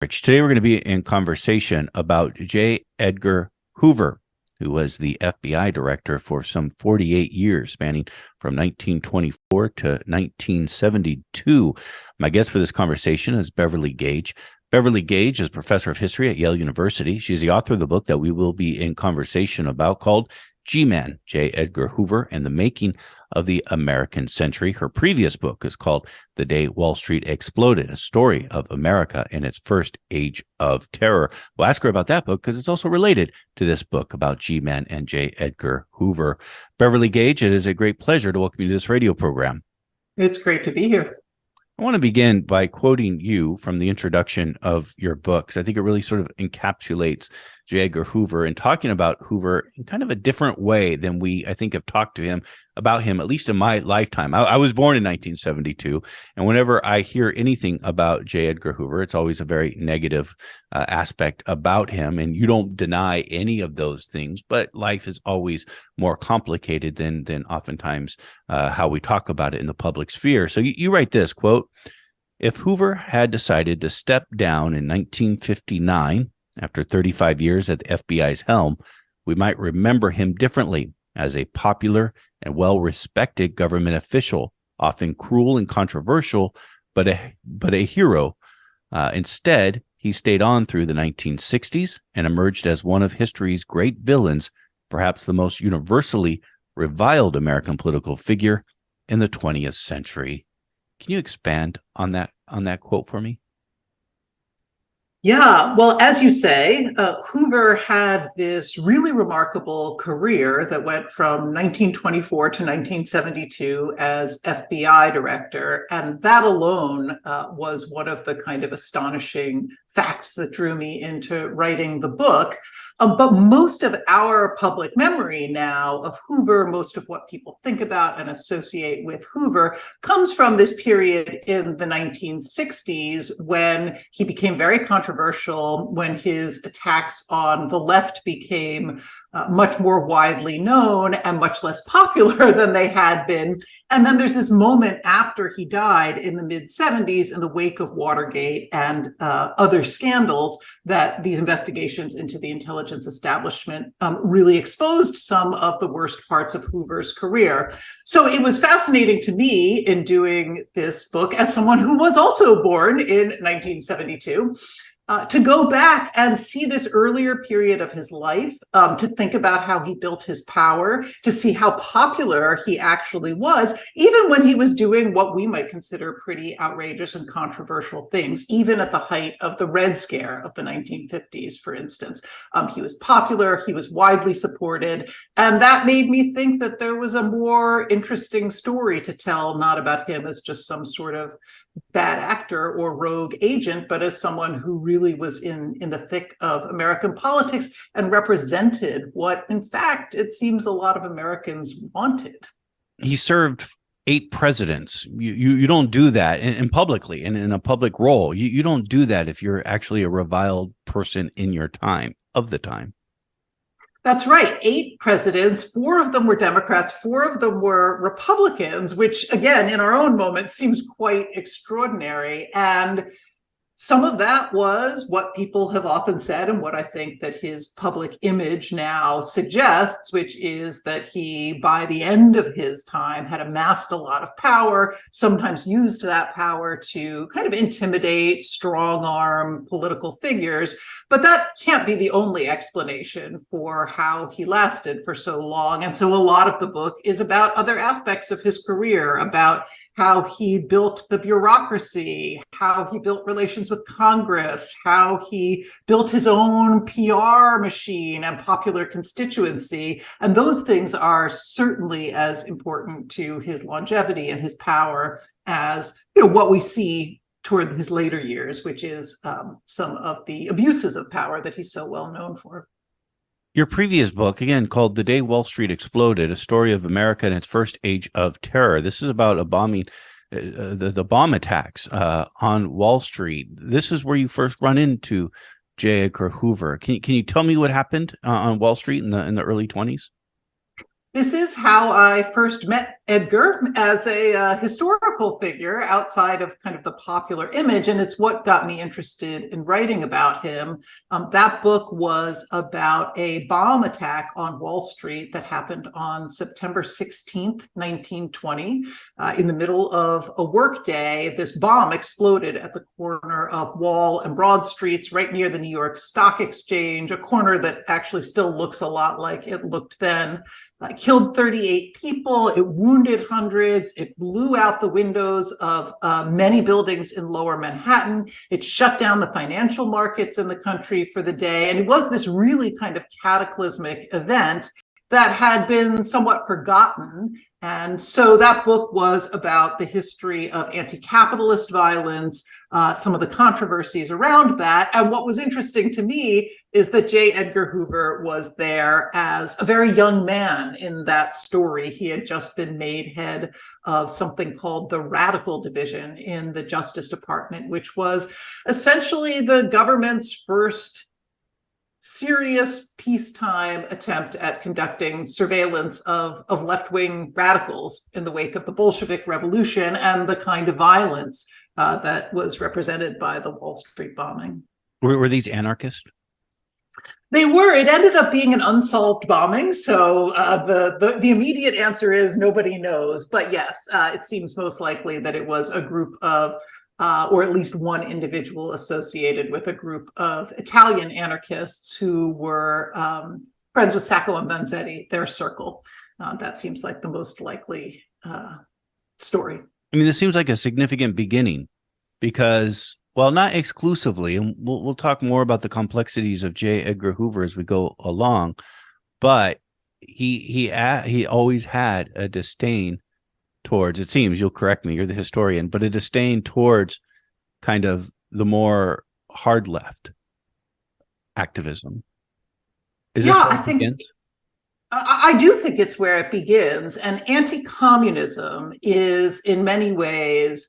Rich. Today we're going to be in conversation about J. Edgar Hoover, who was the FBI director for some 48 years, spanning from 1924 to 1972. My guest for this conversation is Beverly Gage. Beverly Gage is professor of history at Yale University. She's the author of the book that we will be in conversation about called GMan, J. Edgar Hoover and the Making of the American Century. Her previous book is called The Day Wall Street Exploded, a story of America in its first age of terror. We'll ask her about that book because it's also related to this book about G-Man and J. Edgar Hoover. Beverly Gage, it is a great pleasure to welcome you to this radio program. It's great to be here. I want to begin by quoting you from the introduction of your book, because I think it really sort of encapsulates J. Edgar Hoover and talking about Hoover in kind of a different way than we, I think, have talked to him about him, at least in my lifetime. I was born in 1972, and whenever I hear anything about J. Edgar Hoover, it's always a very negative aspect about him, and you don't deny any of those things, but life is always more complicated than oftentimes how we talk about it in the public sphere. So you write this, quote, "If Hoover had decided to step down in 1959, after 35 years at the FBI's helm, we might remember him differently as a popular and well-respected government official, often cruel and controversial, but a hero. Instead, he stayed on through the 1960s and emerged as one of history's great villains, perhaps the most universally reviled American political figure in the 20th century." Can you expand on that quote for me? Yeah, well, as you say, Hoover had this really remarkable career that went from 1924 to 1972 as FBI director. And that alone was one of the kind of astonishing facts that drew me into writing the book. But most of our public memory now of Hoover, most of what people think about and associate with Hoover, comes from this period in the 1960s when he became very controversial, when his attacks on the left became much more widely known and much less popular than they had been. And then there's this moment after he died in the mid-70s in the wake of Watergate and other scandals that these investigations into the intelligence establishment really exposed some of the worst parts of Hoover's career. So it was fascinating to me in doing this book, as someone who was also born in 1972, to go back and see this earlier period of his life, to think about how he built his power, to see how popular he actually was, even when he was doing what we might consider pretty outrageous and controversial things, even at the height of the Red Scare of the 1950s, for instance. He was popular, he was widely supported, and that made me think that there was a more interesting story to tell, not about him as just some sort of bad actor or rogue agent, but as someone who really was in the thick of American politics and represented what, in fact, it seems a lot of Americans wanted. He served 8 presidents. You don't do that in publicly and in a public role. You don't do that if you're actually a reviled person in your time, of the time. That's right. 8 presidents, 4 of them were Democrats, 4 of them were Republicans, which, again, in our own moment seems quite extraordinary. And some of that was what people have often said, and what I think that his public image now suggests, which is that he, by the end of his time, had amassed a lot of power, sometimes used that power to kind of intimidate, strong-arm political figures. But that can't be the only explanation for how he lasted for so long. And so a lot of the book is about other aspects of his career, about how he built the bureaucracy, how he built relations with Congress, how he built his own PR machine and popular constituency. And those things are certainly as important to his longevity and his power as, what we see toward his later years, which is some of the abuses of power that he's so well known for. Your previous book, again, called The Day Wall Street Exploded, a story of America in its first age of terror. This is about a bombing, the bomb attacks on Wall Street. This is where you first run into J. Edgar Hoover. Can you tell me what happened on Wall Street in the early 20s? This is how I first met Edgar as a historical figure outside of kind of the popular image, and it's what got me interested in writing about him. That book was about a bomb attack on Wall Street that happened on September 16th, 1920. In the middle of a workday, this bomb exploded at the corner of Wall and Broad Streets, right near the New York Stock Exchange, a corner that actually still looks a lot like it looked then. Killed 38 people, it wounded hundreds, it blew out the windows of many buildings in lower Manhattan, it shut down the financial markets in the country for the day, and it was this really kind of cataclysmic event that had been somewhat forgotten. And so that book was about the history of anti-capitalist violence, some of the controversies around that. And what was interesting to me is that J. Edgar Hoover was there as a very young man in that story. He had just been made head of something called the Radical Division in the Justice Department, which was essentially the government's first serious peacetime attempt at conducting surveillance of left-wing radicals in the wake of the Bolshevik Revolution and the kind of violence that was represented by the Wall Street bombing. Were these anarchists? They were. It ended up being an unsolved bombing, so the immediate answer is nobody knows. But yes, it seems most likely that it was a group of or at least one individual associated with a group of Italian anarchists who were friends with Sacco and Vanzetti, their circle. That seems like the most likely story. I mean, this seems like a significant beginning because, well, not exclusively, and we'll talk more about the complexities of J. Edgar Hoover as we go along, but he always had a disdain towards, it seems, you'll correct me, you're the historian, but a disdain towards kind of the more hard left activism. Is this I think I do think it's where it begins. And anti-communism is in many ways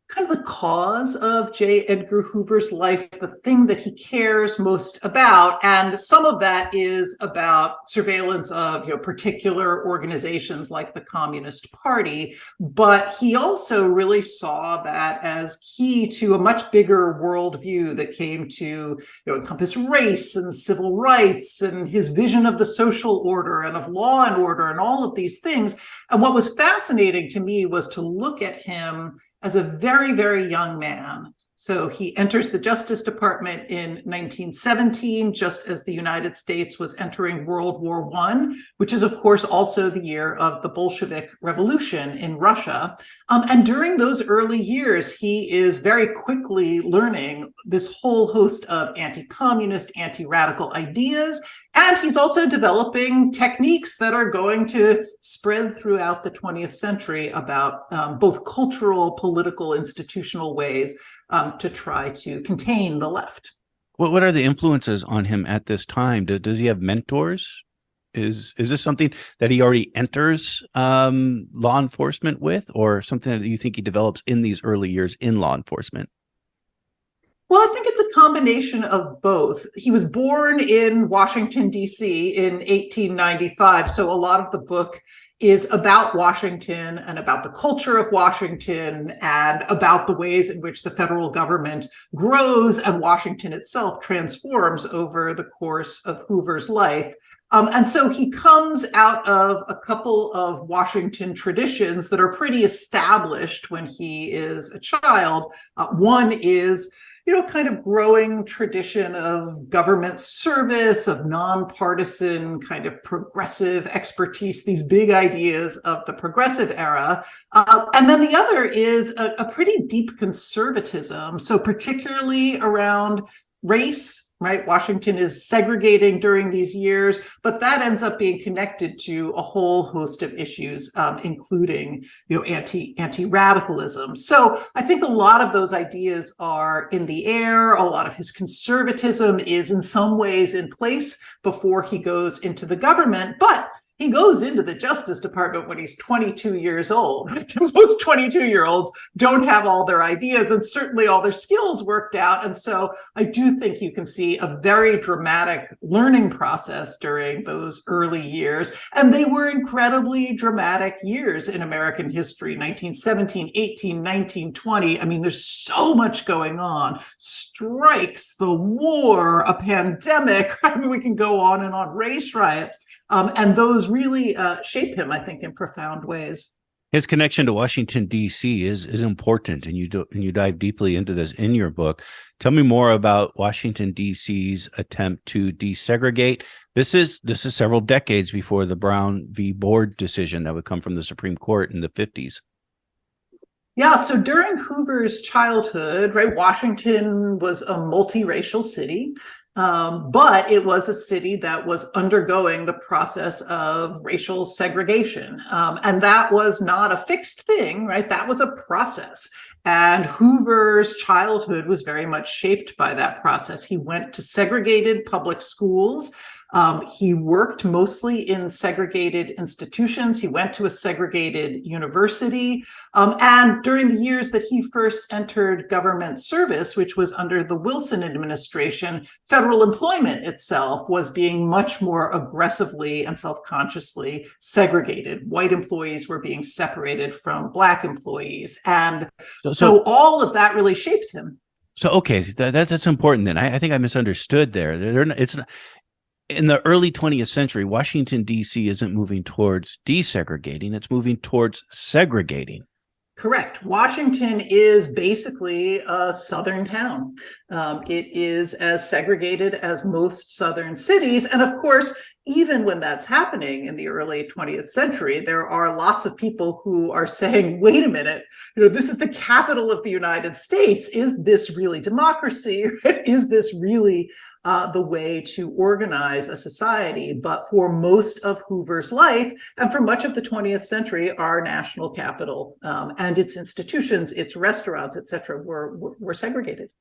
kind of the cause of J. Edgar Hoover's life, the thing that he cares most about. And some of that is about surveillance of, particular organizations like the Communist Party. But he also really saw that as key to a much bigger worldview that came to encompass race and civil rights and his vision of the social order and of law and order and all of these things. And what was fascinating to me was to look at him as a very, very young man. So he enters the Justice Department in 1917, just as the United States was entering World War I, which is, of course, also the year of the Bolshevik Revolution in Russia. And during those early years, he is very quickly learning this whole host of anti-communist, anti-radical ideas. And he's also developing techniques that are going to spread throughout the 20th century about both cultural, political, institutional ways to try to contain the left. What are the influences on him at this time? Does he have mentors? Is this something that he already enters law enforcement with, or something that you think he develops in these early years in law enforcement? Well, I think it's a combination of both. He was born in Washington, D.C. in 1895, so a lot of the book is about Washington and about the culture of Washington and about the ways in which the federal government grows and Washington itself transforms over the course of Hoover's life. And so he comes out of a couple of Washington traditions that are pretty established when he is a child. One is kind of growing tradition of government service, of nonpartisan kind of progressive expertise, these big ideas of the progressive era. And then the other is a pretty deep conservatism. So particularly around race, right? Washington is segregating during these years, but that ends up being connected to a whole host of issues, including, anti-radicalism. So I think a lot of those ideas are in the air. A lot of his conservatism is in some ways in place before he goes into the government. But he goes into the Justice Department when he's 22 years old. Most 22-year-olds don't have all their ideas and certainly all their skills worked out. And so I do think you can see a very dramatic learning process during those early years. And they were incredibly dramatic years in American history, 1917, 18, 19, 20. I mean, there's so much going on. Strikes, the war, a pandemic. I mean, we can go on and on, race riots. And those really shape him, I think, in profound ways. His connection to Washington, D.C. is important, and you dive deeply into this in your book. Tell me more about Washington, D.C.'s attempt to desegregate. This is several decades before the Brown v. Board decision that would come from the Supreme Court in the 50s. Yeah, so during Hoover's childhood, right, Washington was a multiracial city. But it was a city that was undergoing the process of racial segregation. And that was not a fixed thing, right? That was a process. And Hoover's childhood was very much shaped by that process. He went to segregated public schools. He worked mostly in segregated institutions. He went to a segregated university. And during the years that he first entered government service, which was under the Wilson administration, federal employment itself was being much more aggressively and self-consciously segregated. White employees were being separated from Black employees. And so all of that really shapes him. So, okay, that's important then. I think I misunderstood there. It's not. In the early 20th century, Washington, D.C. isn't moving towards desegregating, it's moving towards segregating. Correct. Washington is basically a southern town. It is as segregated as most southern cities. And of course, even when that's happening in the early 20th century, there are lots of people who are saying, wait a minute, this is the capital of the United States. Is this really democracy? Is this really the way to organize a society? But for most of Hoover's life, and for much of the 20th century, our national capital and its institutions, its restaurants, et cetera, were segregated.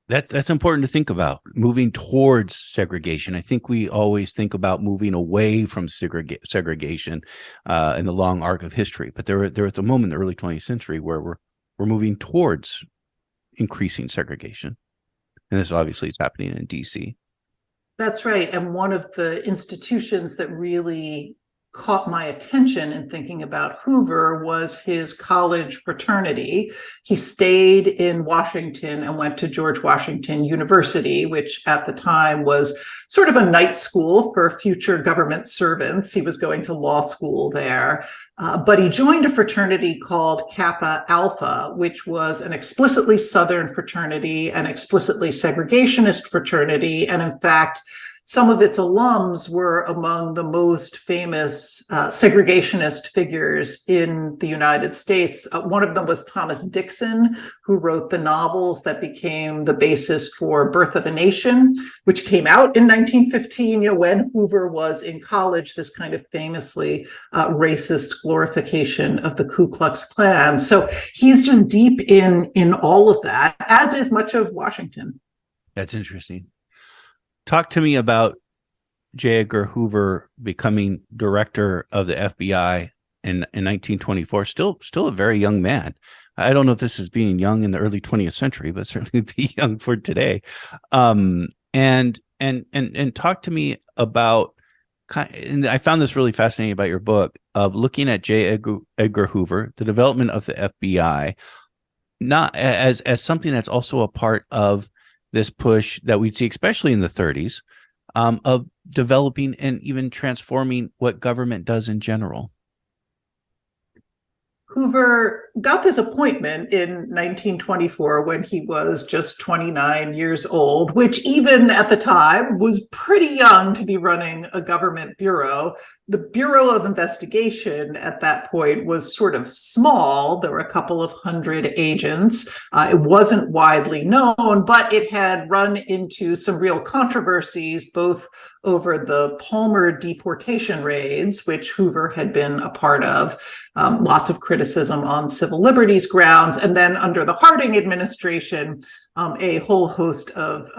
That's important to think about, moving towards segregation. I think we always think about moving away from segregation in the long arc of history. But there was a moment in the early 20th century where we're moving towards increasing segregation. And this obviously is happening in D.C. That's right. And one of the institutions that really caught my attention in thinking about Hoover was his college fraternity. He stayed in Washington and went to George Washington University, which at the time was sort of a night school for future government servants. He was going to law school there. But he joined a fraternity called Kappa Alpha, which was an explicitly Southern fraternity, an explicitly segregationist fraternity. And in fact, some of its alums were among the most famous segregationist figures in the United States. One of them was Thomas Dixon, who wrote the novels that became the basis for Birth of a Nation, which came out in 1915, when Hoover was in college, this kind of famously racist glorification of the Ku Klux Klan. So he's just deep in all of that, as is much of Washington. That's interesting. Talk to me about J. Edgar Hoover becoming director of the FBI in 1924. Still a very young man. I don't know if this is being young in the early 20th century, but certainly be young for today. And talk to me about. And I found this really fascinating about your book of looking at J. Edgar Hoover, the development of the FBI, not as something that's also a part of this push that we'd see, especially in the 30s, of developing and even transforming what government does in general. Hoover got this appointment in 1924 when he was just 29 years old, which even at the time was pretty young to be running a government bureau. The Bureau of Investigation at that point was sort of small. There were a couple of hundred agents. It wasn't widely known, but it had run into some real controversies, both over the Palmer deportation raids, which Hoover had been a part of, lots of criticism on civil liberties grounds, and then under the Harding administration, a whole host of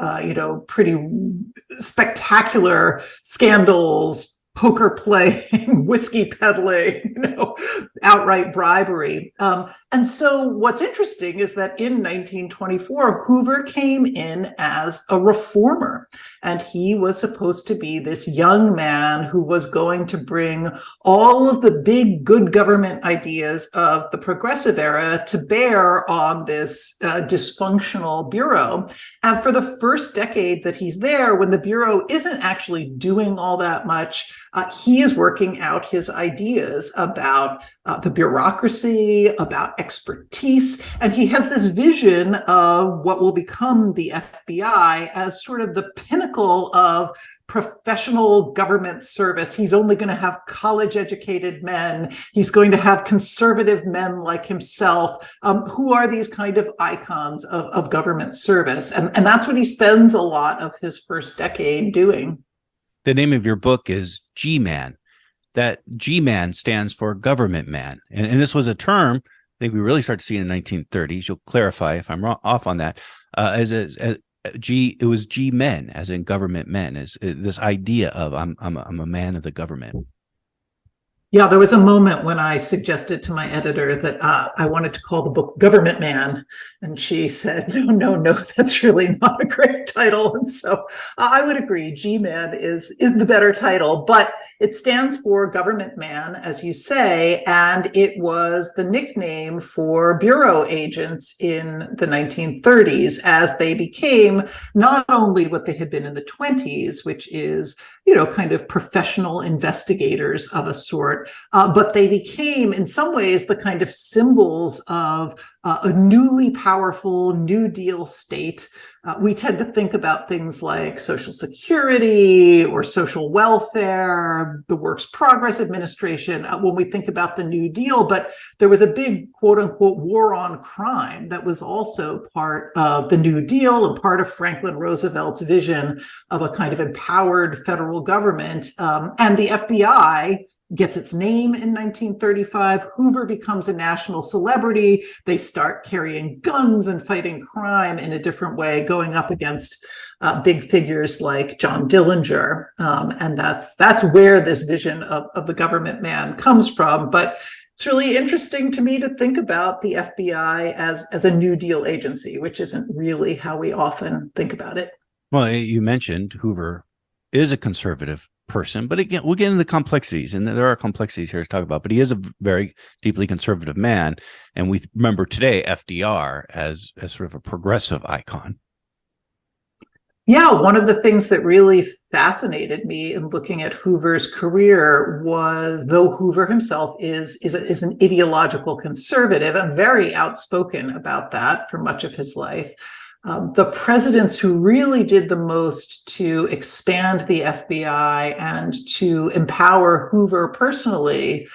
pretty spectacular scandals, poker playing, whiskey peddling, outright bribery. And so what's interesting is that in 1924, Hoover came in as a reformer, and he was supposed to be this young man who was going to bring all of the big good government ideas of the progressive era to bear on this dysfunctional bureau. And for the first decade that he's there, when the bureau isn't actually doing all that much, he is working out his ideas about the bureaucracy, about expertise, and he has this vision of what will become the FBI as sort of the pinnacle of professional government service. He's only going to have college-educated men. He's going to have conservative men like himself, who are these kind of icons of government service. And that's what he spends a lot of his first decade doing. The name of your book is GMan. That GMan stands for government man. And this was a term I think we really start to see in the 1930s. You'll clarify if I'm off on that. It was G-men, as in government men, is this idea of I'm a man of the government. Yeah, there was a moment when I suggested to my editor that I wanted to call the book Government Man, and she said, no, that's really not a great title. And so I would agree, G-Man is the better title, but it stands for Government Man, as you say, and it was the nickname for bureau agents in the 1930s as they became not only what they had been in the 20s, which is kind of professional investigators of a sort, but they became, in some ways, the kind of symbols of a newly powerful New Deal state. We tend to think about things like Social Security or social welfare, the Works Progress Administration, when we think about the New Deal, but there was a big, quote unquote, war on crime that was also part of the New Deal and part of Franklin Roosevelt's vision of a kind of empowered federal government. And the FBI gets its name in 1935. Hoover becomes a national celebrity. They start carrying guns and fighting crime in a different way, going up against big figures like John Dillinger. And that's where this vision of the government man comes from. But it's really interesting to me to think about the FBI as a New Deal agency, which isn't really how we often think about it. Well, you mentioned Hoover is a conservative person, but again, we'll get into the complexities, and there are complexities here to talk about, but he is a very deeply conservative man. And we remember today FDR as sort of a progressive icon. Yeah, one of the things that really fascinated me in looking at Hoover's career was, though Hoover himself is an ideological conservative and very outspoken about that for much of his life, the presidents who really did the most to expand the FBI and to empower Hoover personally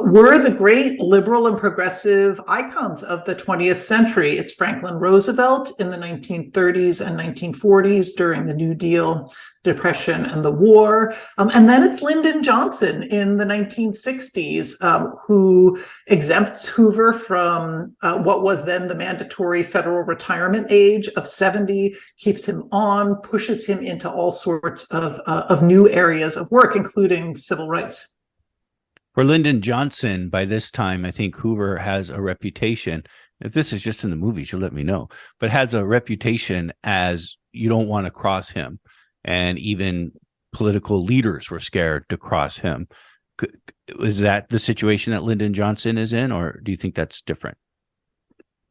were the great liberal and progressive icons of the 20th century. It's Franklin Roosevelt in the 1930s and 1940s during the New Deal, Depression, and the war. And then it's Lyndon Johnson in the 1960s, who exempts Hoover from what was then the mandatory federal retirement age of 70, keeps him on, pushes him into all sorts of new areas of work, including civil rights. For Lyndon Johnson, by this time, I think Hoover has a reputation. If this is just in the movies, you'll let me know, but has a reputation as you don't want to cross him. And even political leaders were scared to cross him. Is that the situation that Lyndon Johnson is in, or do you think that's different?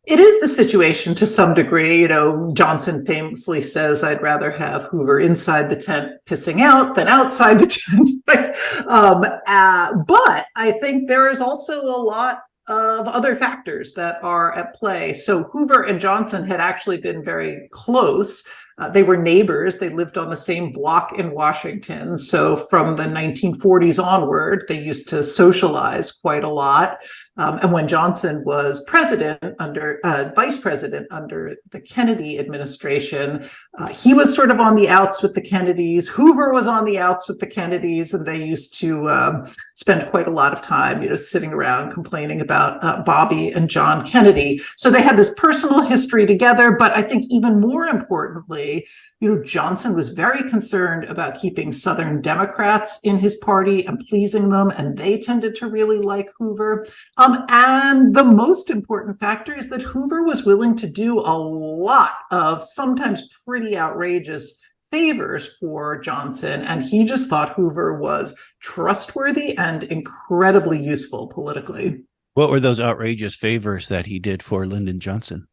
It is the situation to some degree. Johnson famously says, I'd rather have Hoover inside the tent pissing out than outside the tent. But I think there is also a lot of other factors that are at play. So Hoover and Johnson had actually been very close. They were neighbors. They lived on the same block in Washington. So from the 1940s onward, they used to socialize quite a lot. And when Johnson was vice president under the Kennedy administration, he was sort of on the outs with the Kennedys. Hoover was on the outs with the Kennedys, and they used to spend quite a lot of time, sitting around complaining about Bobby and John Kennedy. So they had this personal history together. But I think even more importantly, politically. Johnson was very concerned about keeping Southern Democrats in his party and pleasing them, and they tended to really like Hoover. And the most important factor is that Hoover was willing to do a lot of sometimes pretty outrageous favors for Johnson, and he just thought Hoover was trustworthy and incredibly useful politically. What were those outrageous favors that he did for Lyndon Johnson?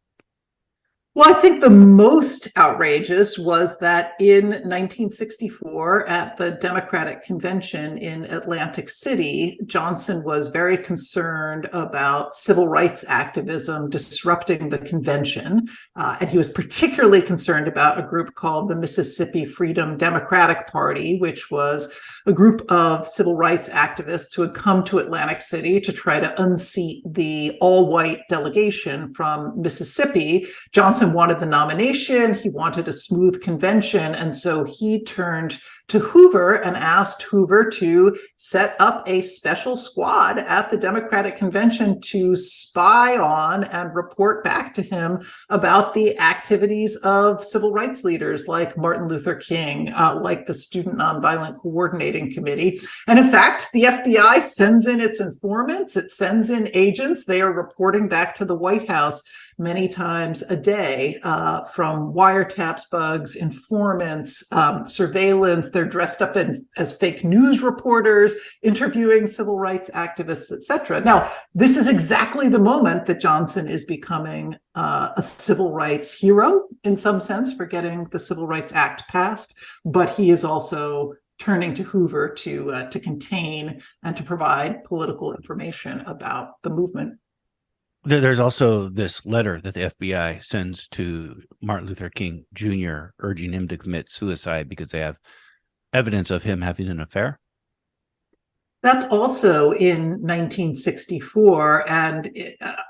Well, I think the most outrageous was that in 1964, at the Democratic Convention in Atlantic City, Johnson was very concerned about civil rights activism disrupting the convention. And he was particularly concerned about a group called the Mississippi Freedom Democratic Party, which was a group of civil rights activists who had come to Atlantic City to try to unseat the all-white delegation from Mississippi. Johnson wanted the nomination. He wanted a smooth convention. And so he turned to Hoover and asked Hoover to set up a special squad at the Democratic Convention to spy on and report back to him about the activities of civil rights leaders like Martin Luther King, like the Student Nonviolent Coordinating Committee. And in fact, the FBI sends in its informants, it sends in agents. They are reporting back to the White House many times a day, from wiretaps, bugs, informants, surveillance. They're dressed up as fake news reporters, interviewing civil rights activists, etc. Now, this is exactly the moment that Johnson is becoming a civil rights hero, in some sense, for getting the Civil Rights Act passed, but he is also turning to Hoover to contain and to provide political information about the movement. There's also this letter that the FBI sends to Martin Luther King Jr. urging him to commit suicide because they have evidence of him having an affair. That's also in 1964. And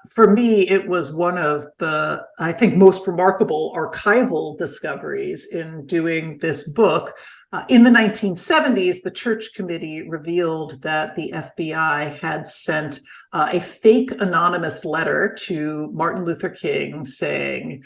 for me, it was one of the, I think, most remarkable archival discoveries in doing this book. In the 1970s, the Church Committee revealed that the FBI had sent a fake anonymous letter to Martin Luther King saying,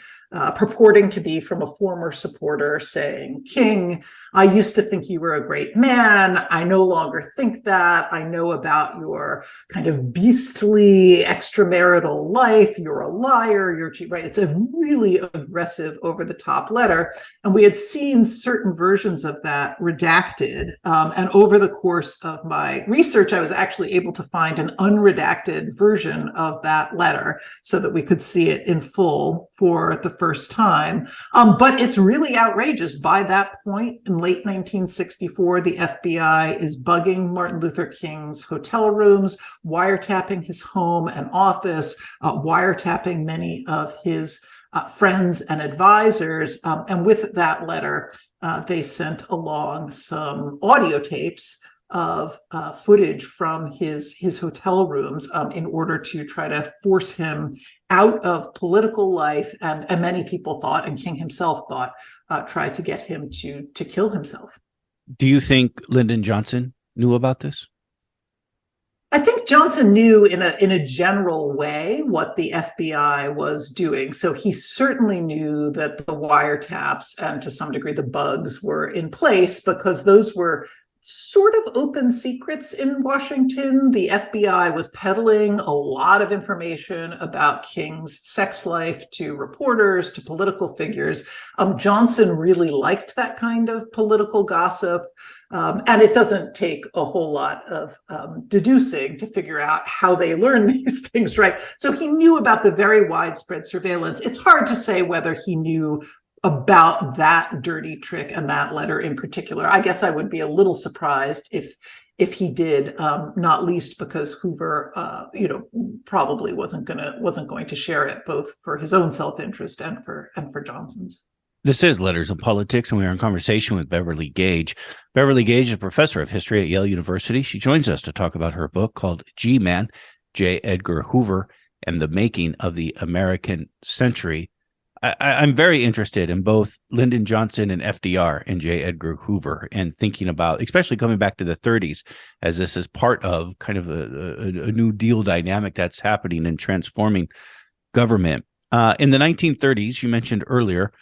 purporting to be from a former supporter saying, "King, I used to think you were a great man. I no longer think that. I know about your kind of beastly extramarital life. You're a liar. You're cheap," right? It's a really aggressive, over-the-top letter. And we had seen certain versions of that redacted. And over the course of my research, I was actually able to find an unredacted version of that letter so that we could see it in full for the first time. But it's really outrageous. By that point, in late 1964, the FBI is bugging Martin Luther King's hotel rooms, wiretapping his home and office, wiretapping many of his friends and advisors. And with that letter, they sent along some audio tapes of footage from his hotel rooms in order to try to force him out of political life. And many people thought, and King himself thought, tried to get him to kill himself. Do you think Lyndon Johnson knew about this? I think Johnson knew in a general way what the FBI was doing. So he certainly knew that the wiretaps and to some degree the bugs were in place because those were sort of open secrets in Washington. The FBI was peddling a lot of information about King's sex life to reporters, to political figures. Johnson really liked that kind of political gossip. And it doesn't take a whole lot of deducing to figure out how they learn these things, right? So he knew about the very widespread surveillance. It's hard to say whether he knew about that dirty trick and that letter in particular. I guess I would be a little surprised if he did, not least because Hoover, probably wasn't going to share it, both for his own self-interest and for Johnson's. This is Letters of Politics, and we are in conversation with Beverly Gage. Beverly Gage is a professor of history at Yale University. She joins us to talk about her book called GMan, J. Edgar Hoover, and the Making of the American Century. I'm very interested in both Lyndon Johnson and FDR and J. Edgar Hoover, and thinking about, especially coming back to the 30s, as this is part of kind of a New Deal dynamic that's happening and transforming government. In the 1930s, you mentioned earlier,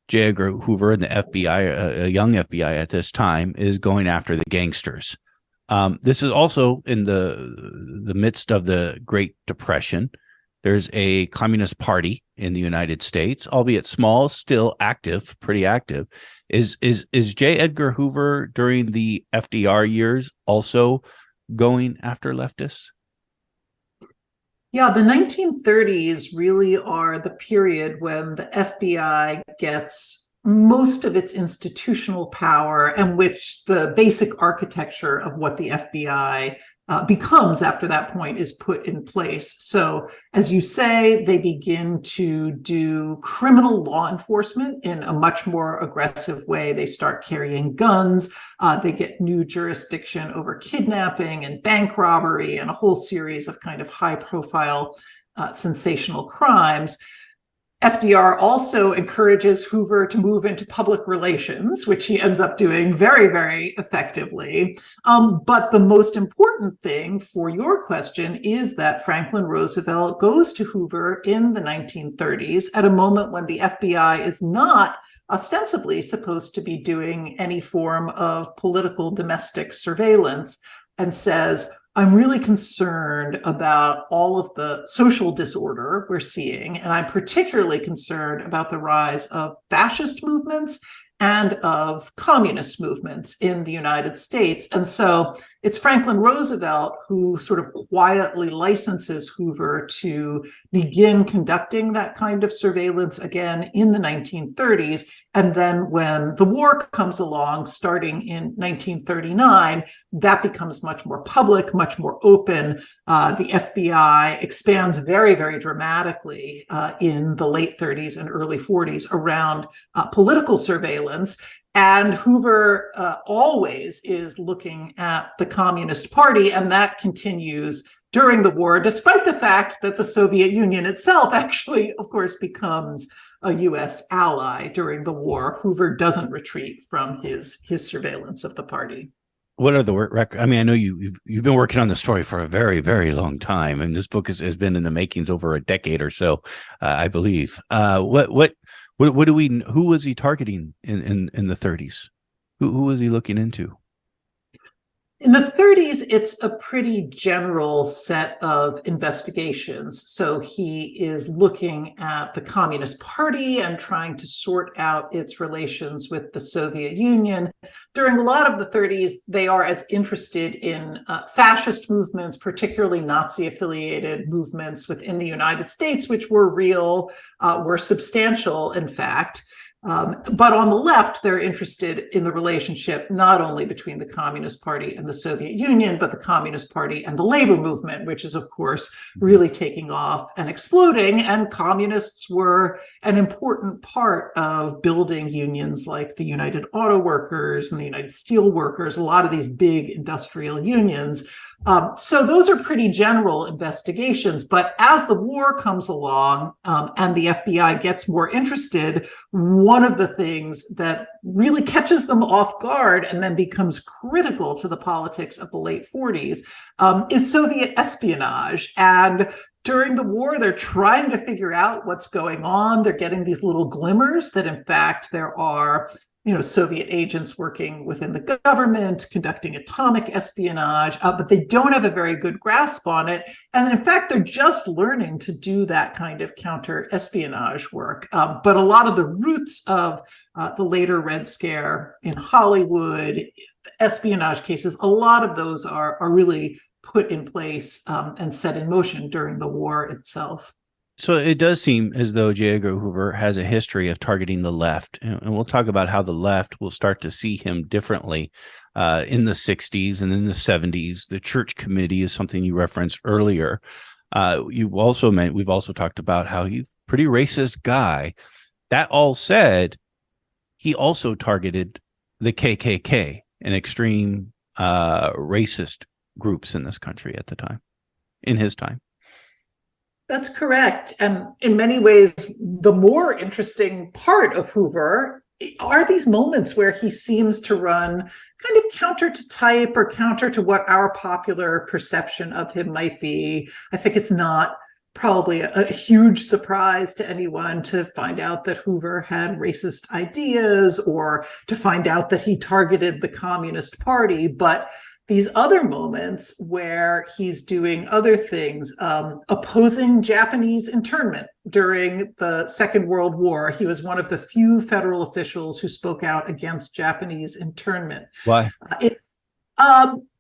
J. Edgar Hoover and the FBI, a young FBI at this time, is going after the gangsters. This is also in the midst of the Great Depression. There's a Communist Party in the United States, albeit small, still active, pretty active. Is J. Edgar Hoover during the FDR years also going after leftists? Yeah, the 1930s really are the period when the FBI gets most of its institutional power, and which the basic architecture of what the FBI becomes after that point is put in place. So, as you say, they begin to do criminal law enforcement in a much more aggressive way. They start carrying guns. They get new jurisdiction over kidnapping and bank robbery and a whole series of kind of high-profile, sensational crimes. FDR also encourages Hoover to move into public relations, which he ends up doing very, very effectively. But the most important thing for your question is that Franklin Roosevelt goes to Hoover in the 1930s at a moment when the FBI is not ostensibly supposed to be doing any form of political domestic surveillance, and says, I'm really concerned about all of the social disorder we're seeing, and I'm particularly concerned about the rise of fascist movements and of communist movements in the United States. And so it's Franklin Roosevelt who sort of quietly licenses Hoover to begin conducting that kind of surveillance again in the 1930s. And then when the war comes along, starting in 1939, that becomes much more public, much more open. The FBI expands very, very dramatically in the late 30s and early 40s around political surveillance. And Hoover always is looking at the Communist Party, and that continues during the war, despite the fact that the Soviet Union itself actually, of course, becomes a U.S. ally during the war. Hoover doesn't retreat from his surveillance of the party. What are the record? I mean, I know you've been working on the story for a very, very long time, and this book has been in the makings over a decade or so, I believe. What do we? Who was he targeting in the 30s? Who was he looking into? In the 30s, it's a pretty general set of investigations. So he is looking at the Communist Party and trying to sort out its relations with the Soviet Union. During a lot of the 30s, they are as interested in fascist movements, particularly Nazi-affiliated movements within the United States, which were real, were substantial, in fact. But on the left, they're interested in the relationship not only between the Communist Party and the Soviet Union, but the Communist Party and the labor movement, which is, of course, really taking off and exploding. And communists were an important part of building unions like the United Auto Workers and the United Steel Workers, a lot of these big industrial unions. So those are pretty general investigations. But as the war comes along and the FBI gets more interested, one of the things that really catches them off guard and then becomes critical to the politics of the late 40s is Soviet espionage. And during the war, they're trying to figure out what's going on. They're getting these little glimmers that, in fact, there are Soviet agents working within the government, conducting atomic espionage, but they don't have a very good grasp on it. And in fact, they're just learning to do that kind of counter-espionage work. But a lot of the roots of the later Red Scare in Hollywood, espionage cases, a lot of those are really put in place and set in motion during the war itself. So it does seem as though J. Edgar Hoover has a history of targeting the left. And we'll talk about how the left will start to see him differently in the 60s and in the 70s. The Church Committee is something you referenced earlier. We've also talked about how he's a pretty racist guy. That all said, he also targeted the KKK and extreme racist groups in this country at the time, in his time. That's correct. And in many ways, the more interesting part of Hoover are these moments where he seems to run kind of counter to type or counter to what our popular perception of him might be. I think it's not probably a huge surprise to anyone to find out that Hoover had racist ideas or to find out that he targeted the Communist Party. But these other moments where he's doing other things, opposing Japanese internment during the Second World War. He was one of the few federal officials who spoke out against Japanese internment. Why?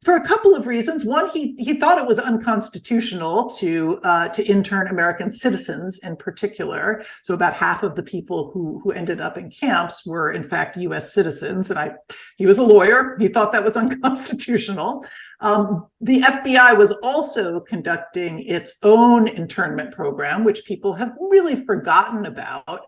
For a couple of reasons. One, he thought it was unconstitutional to intern American citizens in particular. So about half of the people who ended up in camps were in fact U.S. citizens. And he was a lawyer. He thought that was unconstitutional. The FBI was also conducting its own internment program, which people have really forgotten about.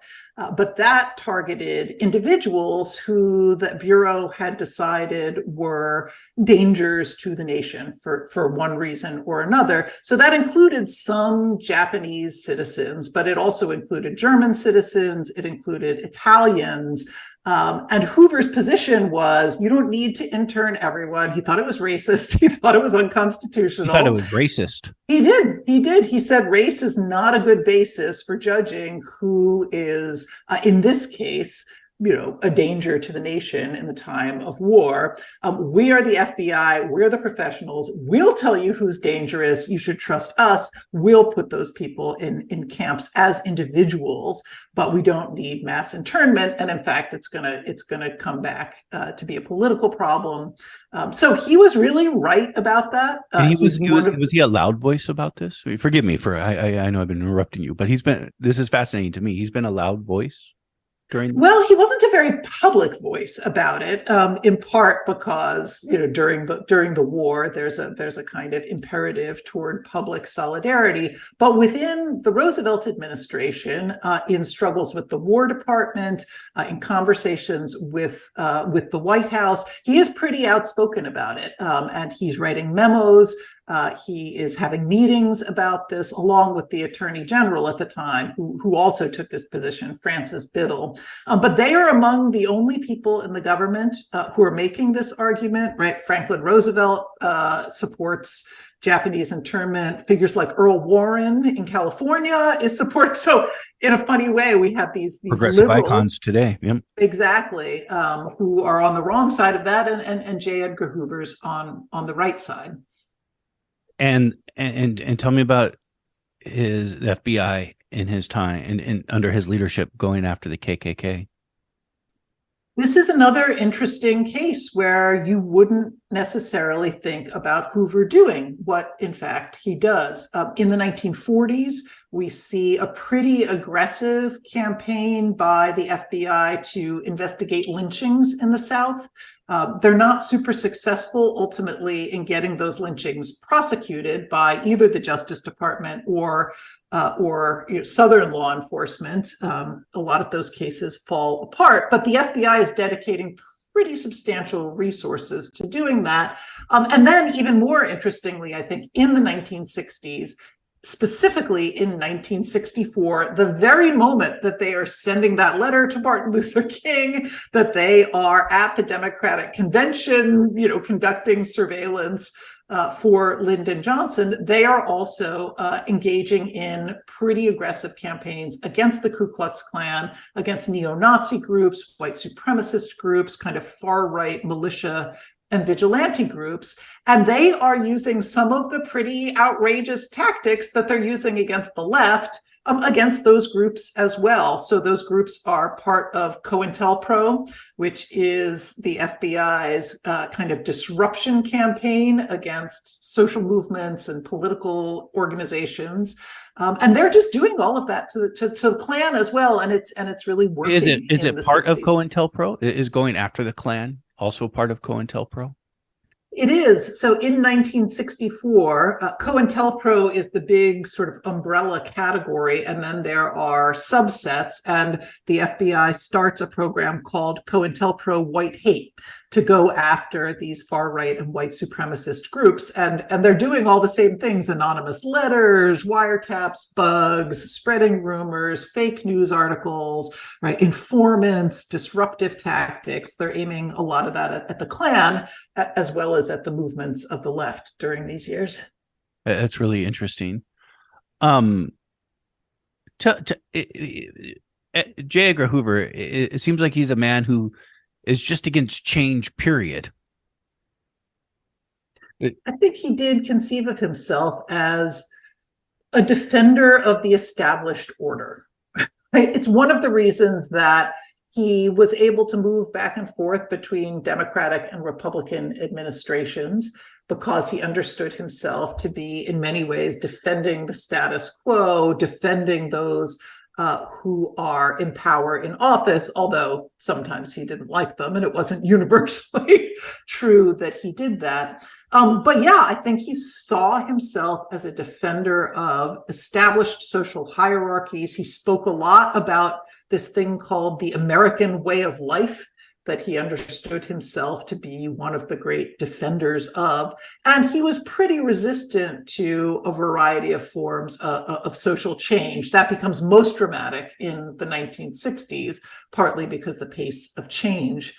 But that targeted individuals who the Bureau had decided were dangers to the nation for one reason or another. So that included some Japanese citizens, but it also included German citizens, it included Italians. And Hoover's position was, you don't need to intern everyone. He thought it was racist. He thought it was unconstitutional. He thought it was racist. He did. He said race is not a good basis for judging who is, in this case, a danger to the nation in the time of war. We are the FBI. We're the professionals. We'll tell you who's dangerous. You should trust us. We'll put those people in camps as individuals, but we don't need mass internment. And in fact, it's gonna come back to be a political problem. So he was really right about that. Was he a loud voice about this? Forgive me for I know I've been interrupting you, but this is fascinating to me. He's been a loud voice. Well, he wasn't a very public voice about it, in part because during the war there's a kind of imperative toward public solidarity. But within the Roosevelt administration, in struggles with the War Department, in conversations with the White House, he is pretty outspoken about it, and he's writing memos. He is having meetings about this, along with the Attorney General at the time, who also took this position, Francis Biddle. But they are among the only people in the government who are making this argument, right? Franklin Roosevelt supports Japanese internment. Figures like Earl Warren in California is support. So in a funny way, we have these progressive liberals icons today. Yep. Exactly, who are on the wrong side of that, and J. Edgar Hoover's on the right side. And tell me about the FBI in his time and under his leadership going after the KKK. This is another interesting case where you wouldn't necessarily think about Hoover doing what, in fact, he does. In the 1940s, we see a pretty aggressive campaign by the FBI to investigate lynchings in the South. They're not super successful ultimately in getting those lynchings prosecuted by either the Justice Department or Southern law enforcement. A lot of those cases fall apart, but the FBI is dedicating pretty substantial resources to doing that. And then even more interestingly, I think in the 1960s, specifically in 1964, the very moment that they are sending that letter to Martin Luther King, that they are at the Democratic Convention, conducting surveillance for Lyndon Johnson, they are also engaging in pretty aggressive campaigns against the Ku Klux Klan, against neo-Nazi groups, white supremacist groups, kind of far-right militia and vigilante groups. And they are using some of the pretty outrageous tactics that they're using against the left, against those groups as well. So those groups are part of COINTELPRO, which is the FBI's kind of disruption campaign against social movements and political organizations. And they're just doing all of that to the Klan as well. And it's really working. Is it part 60s. Of COINTELPRO? Is going after the Klan also part of COINTELPRO? It is. So in 1964, COINTELPRO is the big sort of umbrella category, and then there are subsets, and the FBI starts a program called COINTELPRO White Hate to go after these far-right and white supremacist groups. And they're doing all the same things: anonymous letters, wiretaps, bugs, spreading rumors, fake news articles, right? Informants, disruptive tactics. They're aiming a lot of that at the Klan, as well as at the movements of the left during these years. That's really interesting. And J. Edgar Hoover, it seems like he's a man who is just against change, period. I think he did conceive of himself as a defender of the established order. Right? It's one of the reasons that he was able to move back and forth between Democratic and Republican administrations, because he understood himself to be, in many ways, defending the status quo, defending those who are in power in office, although sometimes he didn't like them, and it wasn't universally true that he did that. But yeah, I think he saw himself as a defender of established social hierarchies. He spoke a lot about this thing called the American way of life, that he understood himself to be one of the great defenders of. And he was pretty resistant to a variety of forms of social change. That becomes most dramatic in the 1960s, partly because the pace of change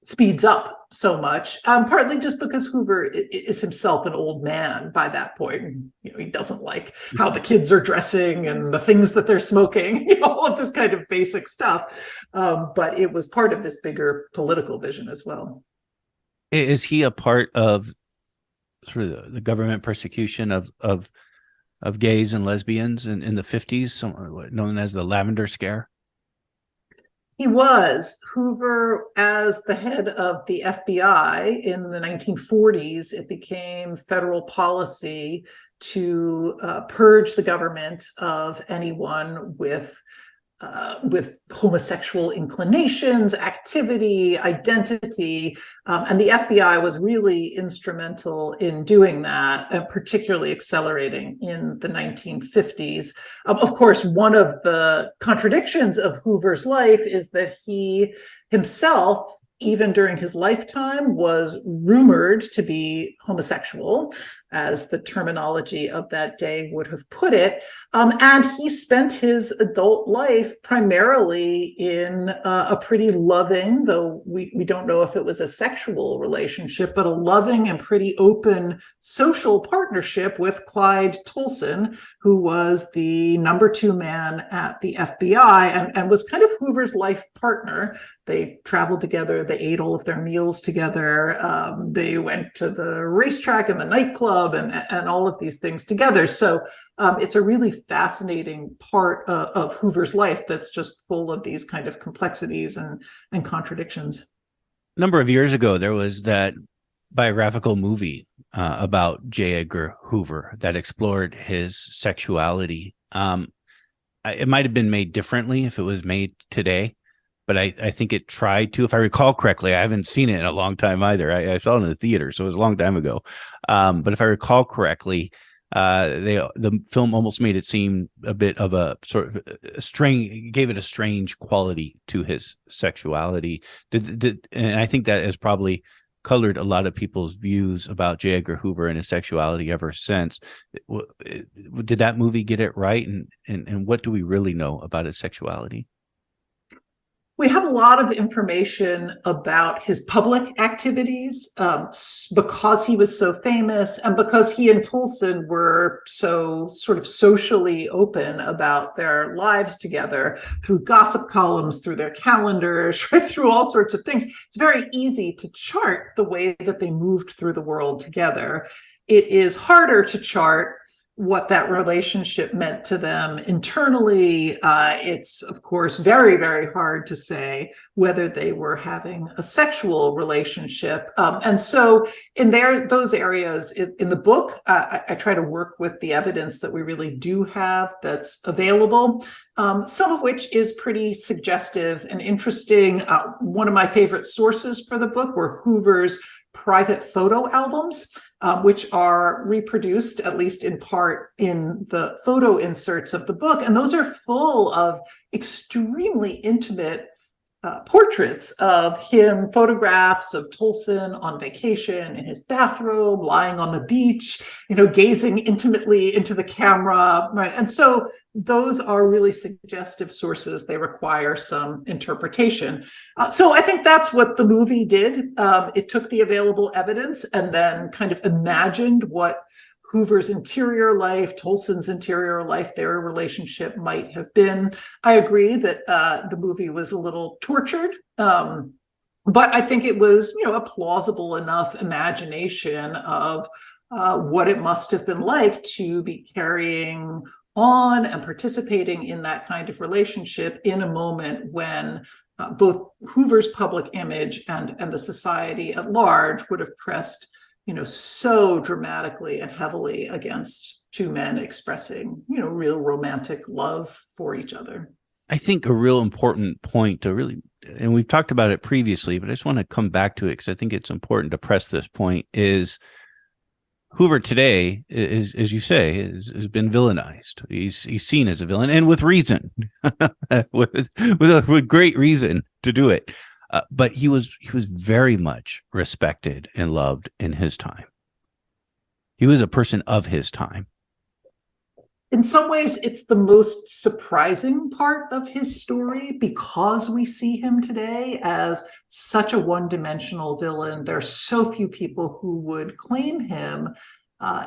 speeds up so much, partly just because Hoover is himself an old man by that point. You know, he doesn't like how the kids are dressing and the things that they're smoking, you know, all of this kind of basic stuff. But it was part of this bigger political vision as well. Is he a part of sort of the government persecution of gays and lesbians in the 50s, known as the Lavender Scare? He was. Hoover, as the head of the FBI in the 1940s, it became federal policy to purge the government of anyone with homosexual inclinations, activity, identity. And the FBI was really instrumental in doing that, and particularly accelerating in the 1950s. Of course, one of the contradictions of Hoover's life is that he himself, even during his lifetime, was rumored to be homosexual, as the terminology of that day would have put it. And he spent his adult life primarily in a pretty loving, though we don't know if it was a sexual relationship, but a loving and pretty open social partnership with Clyde Tolson, who was the number 2 man at the FBI and was kind of Hoover's life partner. They traveled together, they ate all of their meals together, they went to the racetrack and the nightclub and all of these things together. So it's a really fascinating part of Hoover's life that's just full of these kind of complexities and contradictions. A number of years ago, there was that biographical movie about J. Edgar Hoover that explored his sexuality. It might have been made differently if it was made today, but I think it tried to, if I recall correctly. I haven't seen it in a long time either. I saw it in the theater, so it was a long time ago. But if I recall correctly, the film almost made it seem a bit of a sort of gave it a strange quality to his sexuality. And I think that has probably colored a lot of people's views about J. Edgar Hoover and his sexuality ever since. Did that movie get it right? And what do we really know about his sexuality? We have a lot of information about his public activities because he was so famous and because he and Tolson were so sort of socially open about their lives together, through gossip columns, through their calendars, right, through all sorts of things. It's very easy to chart the way that they moved through the world together. It is harder to chart what that relationship meant to them internally. It's, of course, very, very hard to say whether they were having a sexual relationship. And so in those areas in the book, I try to work with the evidence that we really do have that's available, some of which is pretty suggestive and interesting. One of my favorite sources for the book were Hoover's private photo albums, which are reproduced, at least in part, in the photo inserts of the book. And those are full of extremely intimate portraits of him, photographs of Tolson on vacation in his bathrobe, lying on the beach, gazing intimately into the camera, right? And so those are really suggestive sources. They require some interpretation. So I think that's what the movie did. It took the available evidence and then kind of imagined what Hoover's interior life, Tolson's interior life, their relationship might have been. I agree that the movie was a little tortured, but I think it was, a plausible enough imagination of what it must have been like to be carrying on and participating in that kind of relationship in a moment when both Hoover's public image and the society at large would have pressed, so dramatically and heavily against two men expressing, real romantic love for each other. I think a real important point to really, and we've talked about it previously, but I just want to come back to it because I think it's important to press this point, is Hoover today is, as you say, has been villainized. He's seen as a villain, and with reason, with great reason to do it. But he was very much respected and loved in his time. He was a person of his time. In some ways, it's the most surprising part of his story because we see him today as such a one-dimensional villain. There are so few people who would claim him.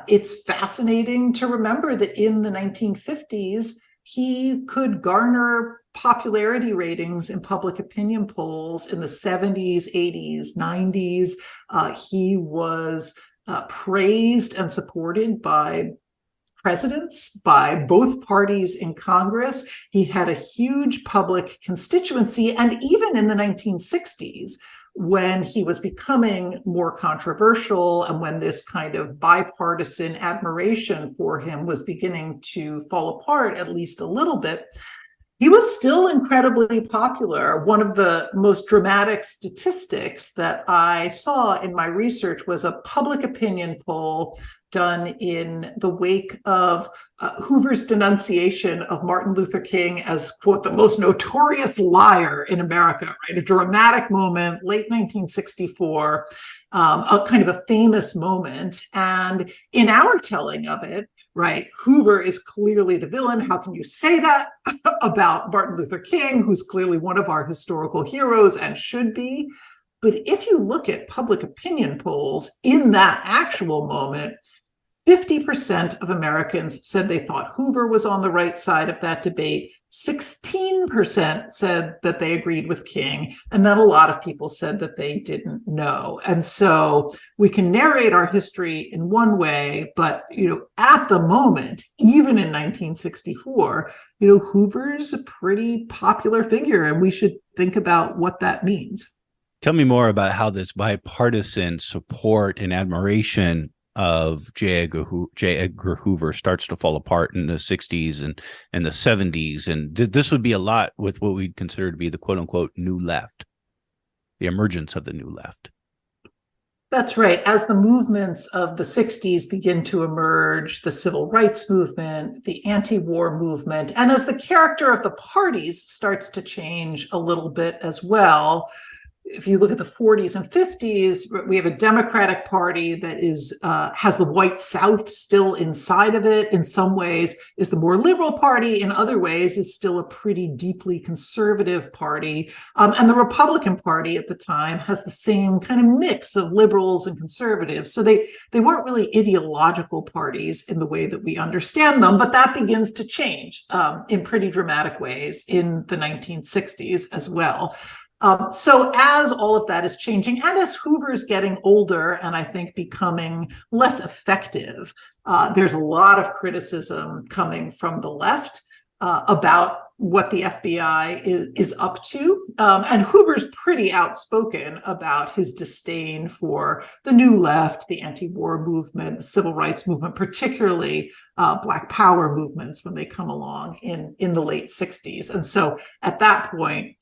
It's fascinating to remember that in the 1950s, he could garner popularity ratings in public opinion polls in the 70s, 80s, 90s. He was praised and supported by presidents, by both parties in Congress. He had a huge public constituency. And even in the 1960s, when he was becoming more controversial and when this kind of bipartisan admiration for him was beginning to fall apart, at least a little bit, he was still incredibly popular. One of the most dramatic statistics that I saw in my research was a public opinion poll done in the wake of Hoover's denunciation of Martin Luther King as, quote, the most notorious liar in America, right? A dramatic moment, late 1964, a kind of a famous moment. And in our telling of it, right, Hoover is clearly the villain. How can you say that about Martin Luther King, who's clearly one of our historical heroes and should be? But if you look at public opinion polls in that actual moment, 50% of Americans said they thought Hoover was on the right side of that debate. 16% said that they agreed with King, and then a lot of people said that they didn't know. And so we can narrate our history in one way, but at the moment, even in 1964, Hoover's a pretty popular figure, and we should think about what that means. Tell me more about how this bipartisan support and admiration of J. Edgar Hoover starts to fall apart in the 60s and the 70s. And this would be a lot with what we'd consider to be the quote unquote new left, the emergence of the new left. That's right. As the movements of the 60s begin to emerge, the civil rights movement, the anti-war movement, and as the character of the parties starts to change a little bit as well. If you look at the 40s and 50s, we have a Democratic Party that has the white South still inside of it. In some ways, is the more liberal party. In other ways, is still a pretty deeply conservative party. And the Republican Party at the time has the same kind of mix of liberals and conservatives. So they weren't really ideological parties in the way that we understand them, but that begins to change in pretty dramatic ways in the 1960s as well. So as all of that is changing, and as Hoover's getting older and I think becoming less effective, there's a lot of criticism coming from the left about what the FBI is up to. And Hoover's pretty outspoken about his disdain for the new left, the anti-war movement, the civil rights movement, particularly Black Power movements when they come along in the late 60s. And so at that point,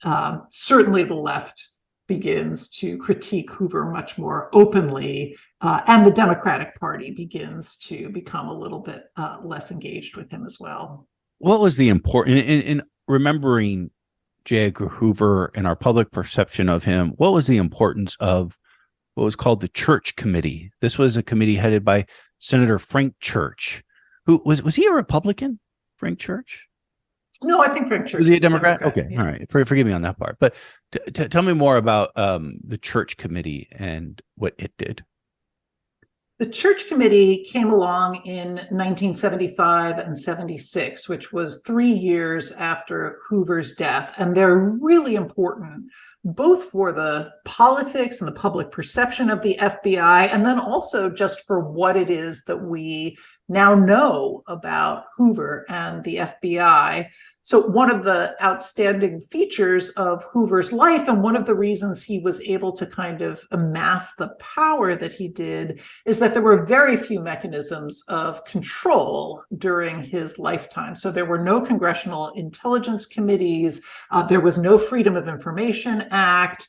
certainly the left begins to critique Hoover much more openly, and the Democratic Party begins to become a little bit less engaged with him as well. What was the important in remembering J. Edgar Hoover and our public perception of him? What was the importance of what was called the Church Committee? This was a committee headed by Senator Frank Church. Who was he a Republican? Frank Church? No, I think Frank Church was he a Democrat? Okay, yeah. All right. Forgive me on that part. But tell me more about the Church Committee and what it did. The Church Committee came along in 1975 and 76, which was 3 years after Hoover's death. And they're really important, both for the politics and the public perception of the FBI, and then also just for what it is that we now know about Hoover and the FBI. So one of the outstanding features of Hoover's life, and one of the reasons he was able to kind of amass the power that he did, is that there were very few mechanisms of control during his lifetime. So there were no congressional intelligence committees, there was no Freedom of Information Act,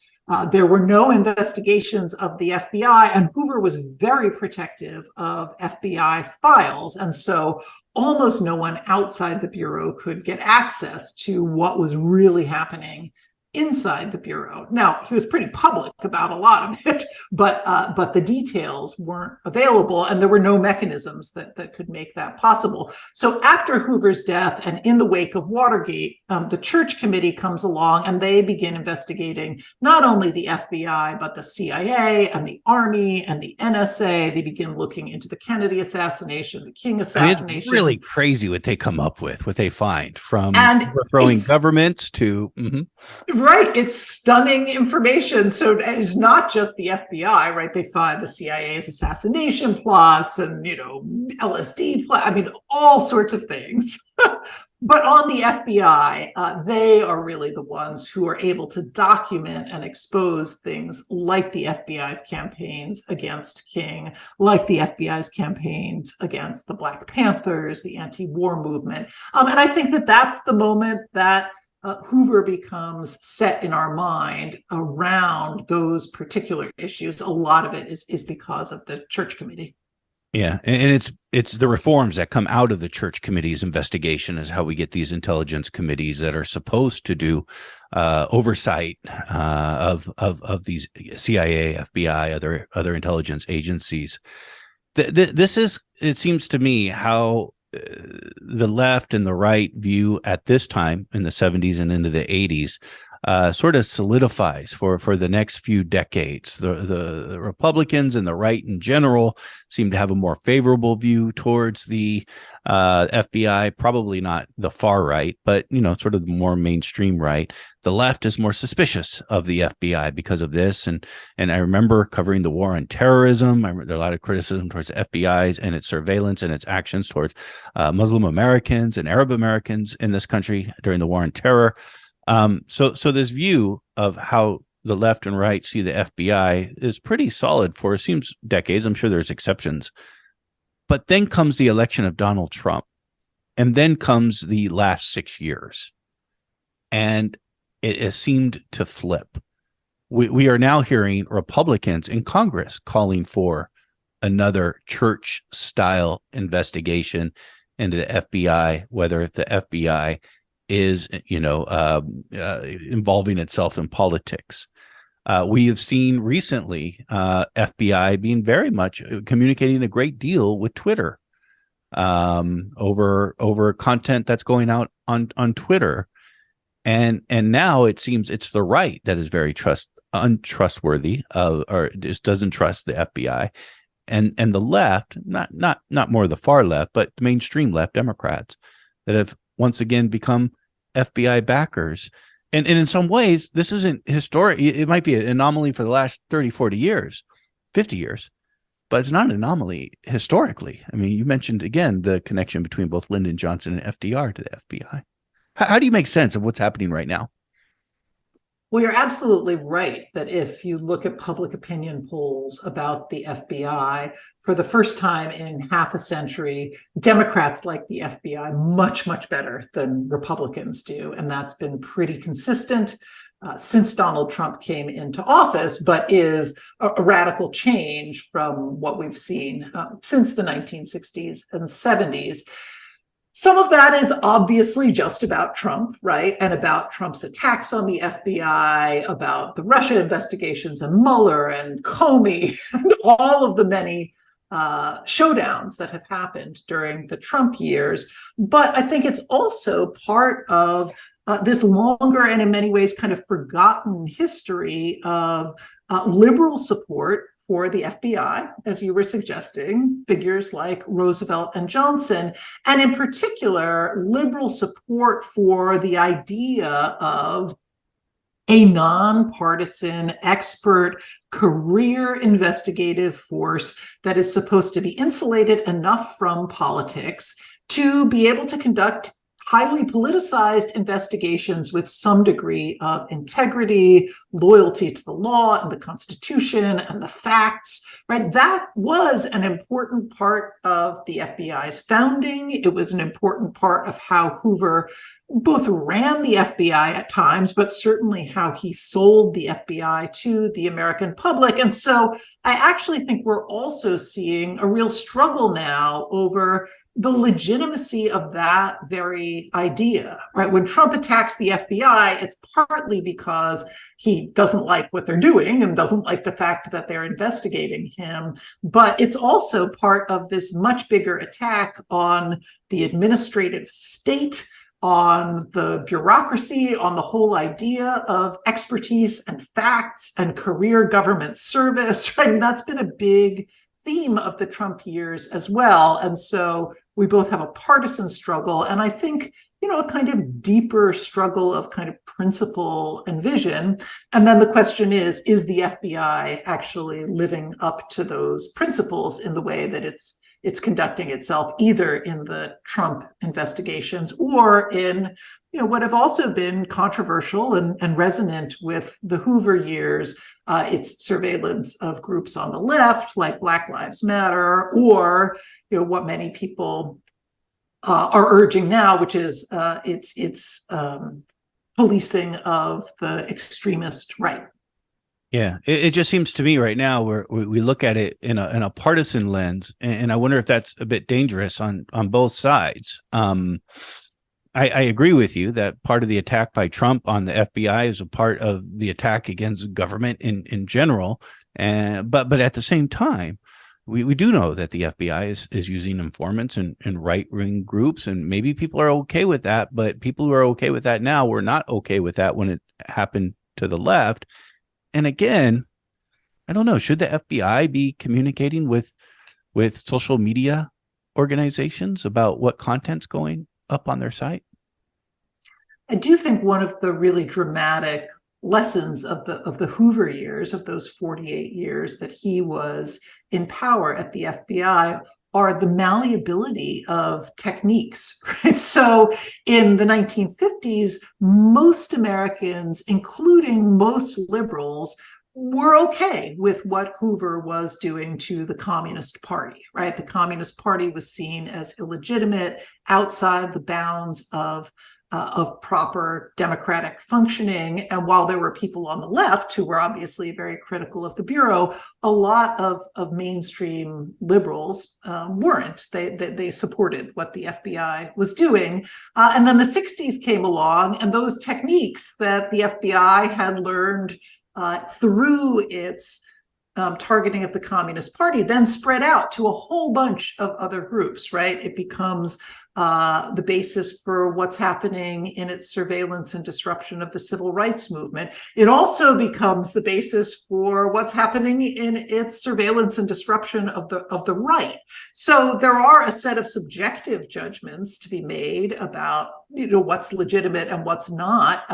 there were no investigations of the FBI, and Hoover was very protective of FBI files. And so almost no one outside the Bureau could get access to what was really happening inside the Bureau. Now, he was pretty public about a lot of it, but the details weren't available, and there were no mechanisms that could make that possible. So after Hoover's death and in the wake of Watergate, the Church Committee comes along and they begin investigating not only the FBI, but the CIA and the Army and the NSA. They begin looking into the Kennedy assassination, the King assassination. I mean, it's really crazy what they come up with, what they find, from overthrowing governments to... Right. It's stunning information. So it's not just the FBI, right? They find the CIA's assassination plots and, LSD plots. I mean, all sorts of things. But on the FBI, they are really the ones who are able to document and expose things like the FBI's campaigns against King, like the FBI's campaigns against the Black Panthers, the anti-war movement. And I think that that's the moment that Hoover becomes set in our mind around those particular issues. A lot of it is because of the Church Committee. Yeah, and it's the reforms that come out of the Church Committee's investigation is how we get these intelligence committees that are supposed to do oversight of these CIA, FBI, other intelligence agencies. This is, it seems to me, how the left and the right view at this time in the 70s and into the 80s sort of solidifies for the next few decades. The Republicans and the right in general seem to have a more favorable view towards the FBI, probably not the far right, but sort of the more mainstream right. The left is more suspicious of the FBI because of this. And I remember covering the war on terrorism. There are a lot of criticism towards the FBI's and its surveillance and its actions towards Muslim Americans and Arab Americans in this country during the war on terror. So this view of how the left and right see the FBI is pretty solid for, it seems, decades. I'm sure there's exceptions. But then comes the election of Donald Trump. And then comes the last 6 years. And it has seemed to flip. We are now hearing Republicans in Congress calling for another church-style investigation into the FBI, whether the FBI is, involving itself in politics. We have seen recently FBI being very much communicating a great deal with Twitter over content that's going out on Twitter. And now it seems it's the right that is very untrustworthy, or just doesn't trust the FBI, and the left, not more the far left, but the mainstream left, Democrats, that have once again become FBI backers. And in some ways, this isn't historic. It might be an anomaly for the last 30, 40 years, 50 years, but it's not an anomaly historically. I mean, you mentioned, again, the connection between both Lyndon Johnson and FDR to the FBI. How do you make sense of what's happening right now? Well, you're absolutely right that if you look at public opinion polls about the FBI, for the first time in half a century, Democrats like the FBI much, much better than Republicans do. And that's been pretty consistent since Donald Trump came into office, but is a radical change from what we've seen since the 1960s and 70s. Some of that is obviously just about Trump, right? And about Trump's attacks on the FBI, about the Russia investigations and Mueller and Comey and all of the many showdowns that have happened during the Trump years. But I think it's also part of this longer and in many ways kind of forgotten history of liberal support for the FBI, as you were suggesting, figures like Roosevelt and Johnson, and in particular, liberal support for the idea of a nonpartisan, expert, career investigative force that is supposed to be insulated enough from politics to be able to conduct highly politicized investigations with some degree of integrity, loyalty to the law and the Constitution and the facts, right? That was an important part of the FBI's founding. It was an important part of how Hoover both ran the FBI at times, but certainly how he sold the FBI to the American public. And so I actually think we're also seeing a real struggle now over the legitimacy of that very idea, right? When Trump attacks the FBI, it's partly because he doesn't like what they're doing and doesn't like the fact that they're investigating him. But it's also part of this much bigger attack on the administrative state, on the bureaucracy, on the whole idea of expertise and facts and career government service, right? And that's been a big theme of the Trump years as well. And so we both have a partisan struggle, and I think, a kind of deeper struggle of kind of principle and vision. And then the question is the FBI actually living up to those principles in the way that it's conducting itself, either in the Trump investigations or in what have also been controversial and resonant with the Hoover years, its surveillance of groups on the left, like Black Lives Matter, or what many people are urging now, which is its policing of the extremist right. Yeah, it just seems to me right now where we look at it in a partisan lens, and I wonder if that's a bit dangerous on both sides. I agree with you that part of the attack by Trump on the FBI is a part of the attack against government in general, but at the same time, we do know that the FBI is using informants and right-wing groups, and maybe people are okay with that, but people who are okay with that now were not okay with that when it happened to the left. And again, I don't know, should the FBI be communicating with social media organizations about what content's going up on their site? I do think one of the really dramatic lessons of the Hoover years, of those 48 years that he was in power at the FBI, are the malleability of techniques, right? So in the 1950s, most Americans, including most liberals, were okay with what Hoover was doing to the Communist Party, right? The Communist Party was seen as illegitimate, outside the bounds of proper democratic functioning. And while there were people on the left who were obviously very critical of the Bureau, a lot of mainstream liberals weren't. They supported what the FBI was doing. And then the 60s came along, and those techniques that the FBI had learned through its targeting of the Communist Party then spread out to a whole bunch of other groups, right? It becomes the basis for what's happening in its surveillance and disruption of the civil rights movement. It also becomes the basis for what's happening in its surveillance and disruption of the right. So there are a set of subjective judgments to be made about what's legitimate and what's not,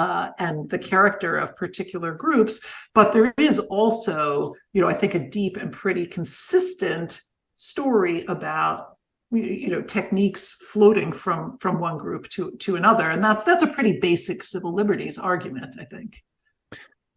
and the character of particular groups. But there is also, I think, a deep and pretty consistent story about techniques floating from one group to another, and that's a pretty basic civil liberties argument, I think.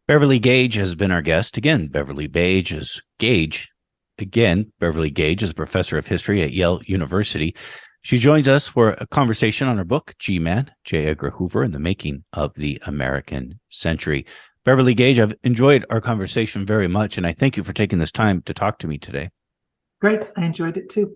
Beverly Gage has been our guest again. Beverly Gage is Beverly Gage is a professor of history at Yale University. She joins us for a conversation on her book, GMan, J. Edgar Hoover and the Making of the American Century. Beverly Gage, I've enjoyed our conversation very much, and I thank you for taking this time to talk to me today. Great. I enjoyed it too.